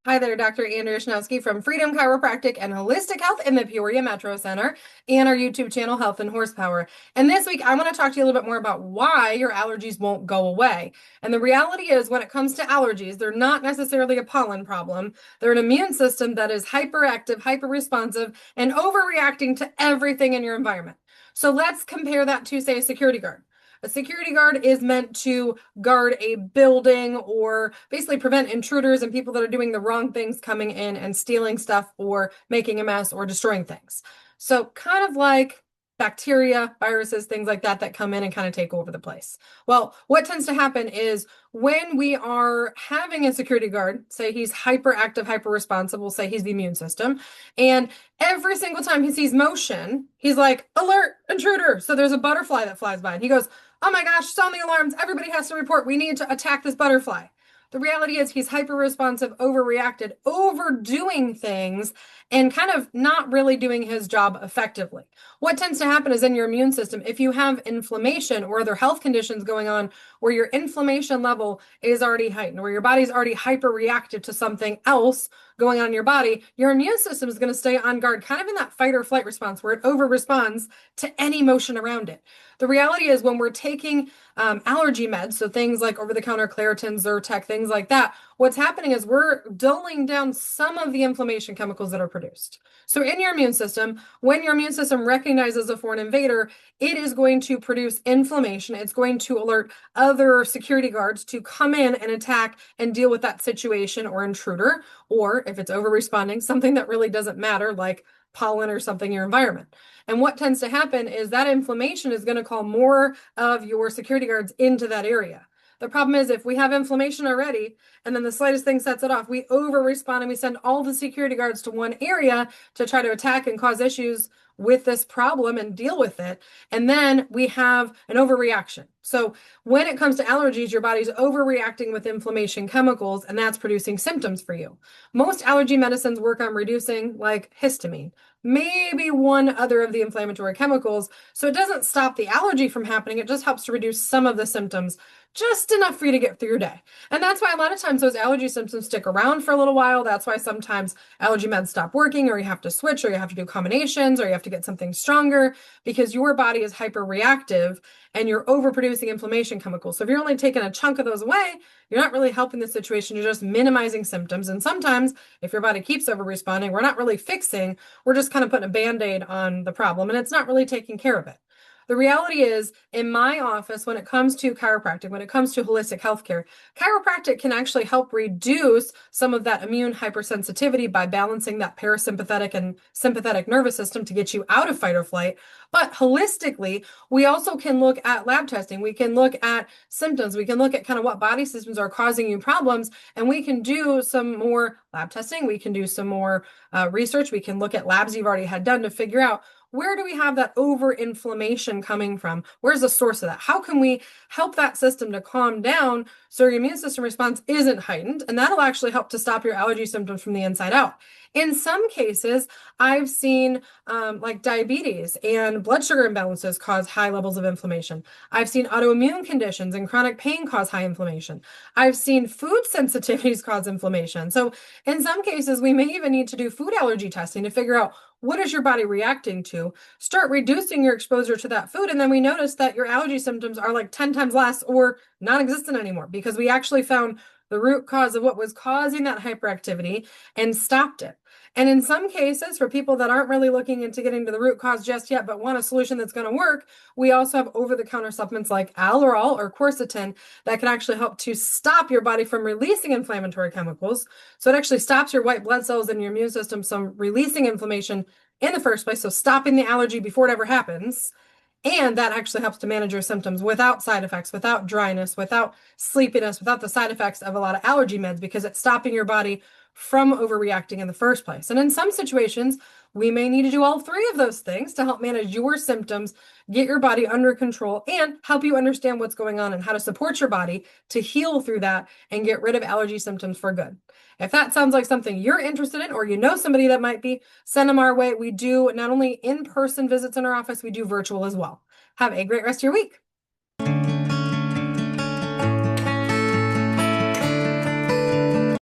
Hi there, Dr. Andrea Schnowske from Freedom Chiropractic and Holistic Health in the Peoria Metro Center and our YouTube channel, Health and Horsepower. And this week, I want to talk to you a little bit more about why your allergies won't go away. And the reality is, when it comes to allergies, they're not necessarily a pollen problem. They're an immune system that is hyperactive, hyperresponsive, and overreacting to everything in your environment. So let's compare that to, say, a security guard. A security guard is meant to guard a building or basically prevent intruders and people that are doing the wrong things coming in and stealing stuff or making a mess or destroying things. So kind of like bacteria, viruses, things like that that come in and kind of take over the place. Well, what tends to happen is when we are having a security guard, say he's hyperactive, hyper-responsive, we'll say he's the immune system, and every single time he sees motion, he's like, alert, intruder. So there's a butterfly that flies by and he goes, oh my gosh, sound the alarms. Everybody has to report. We need to attack this butterfly. The reality is he's hyper-responsive, overreacted, overdoing things, and kind of not really doing his job effectively. What tends to happen is in your immune system, if you have inflammation or other health conditions going on where your inflammation level is already heightened, where your body's already hyper-reactive to something else going on in your body, your immune system is going to stay on guard, kind of in that fight or flight response where it over-responds to any motion around it. The reality is when we're taking allergy meds, so things like over-the-counter Claritin, Zyrtec, things like that, what's happening is we're dulling down some of the inflammation chemicals that are produced. So in your immune system, when your immune system recognizes a foreign invader, it is going to produce inflammation. It's going to alert other security guards to come in and attack and deal with that situation or intruder, or if it's over-responding, something that really doesn't matter, like pollen or something in your environment. And what tends to happen is that inflammation is going to call more of your security guards into that area. The problem is if we have inflammation already and then the slightest thing sets it off, we over respond and we send all the security guards to one area to try to attack and cause issues with this problem and deal with it. And then we have an overreaction. So when it comes to allergies, your body's overreacting with inflammation chemicals, and that's producing symptoms for you. Most allergy medicines work on reducing like histamine, maybe one other of the inflammatory chemicals. So it doesn't stop the allergy from happening. It just helps to reduce some of the symptoms, just enough for you to get through your day. And that's why a lot of times those allergy symptoms stick around for a little while. That's why sometimes allergy meds stop working, or you have to switch, or you have to do combinations, or you have to get something stronger because your body is hyperreactive and you're overproducing inflammation chemicals. So if you're only taking a chunk of those away, you're not really helping the situation. You're just minimizing symptoms. And sometimes if your body keeps over-responding, we're not really fixing, we're just kind of putting a Band-Aid on the problem, and it's not really taking care of it. The reality is, in my office, when it comes to chiropractic, when it comes to holistic healthcare, chiropractic can actually help reduce some of that immune hypersensitivity by balancing that parasympathetic and sympathetic nervous system to get you out of fight or flight. But holistically, we also can look at lab testing. We can look at symptoms. We can look at kind of what body systems are causing you problems, and we can do some more lab testing. We can do some more research. We can look at labs you've already had done to figure out, where do we have that over-inflammation coming from? Where's the source of that? How can we help that system to calm down so your immune system response isn't heightened? And that'll actually help to stop your allergy symptoms from the inside out. In some cases, I've seen like diabetes and blood sugar imbalances cause high levels of inflammation. I've seen autoimmune conditions and chronic pain cause high inflammation. I've seen food sensitivities cause inflammation. So in some cases, we may even need to do food allergy testing to figure out, what is your body reacting to? Start reducing your exposure to that food. And then we notice that your allergy symptoms are like 10 times less or non-existent anymore, because we actually found the root cause of what was causing that hyperactivity and stopped it. And in some cases, for people that aren't really looking into getting to the root cause just yet, but want a solution that's going to work, we also have over-the-counter supplements like Allerol or quercetin that can actually help to stop your body from releasing inflammatory chemicals. So it actually stops your white blood cells and your immune system from releasing inflammation in the first place, so stopping the allergy before it ever happens. And that actually helps to manage your symptoms without side effects, without dryness, without sleepiness, without the side effects of a lot of allergy meds, because it's stopping your body from overreacting in the first place. And in some situations, we may need to do all three of those things to help manage your symptoms, get your body under control, and help you understand what's going on and how to support your body to heal through that and get rid of allergy symptoms for good. If that sounds like something you're interested in, or you know somebody that might be, send them our way. We do not only in-person visits in our office, we do virtual as well. Have a great rest of your week.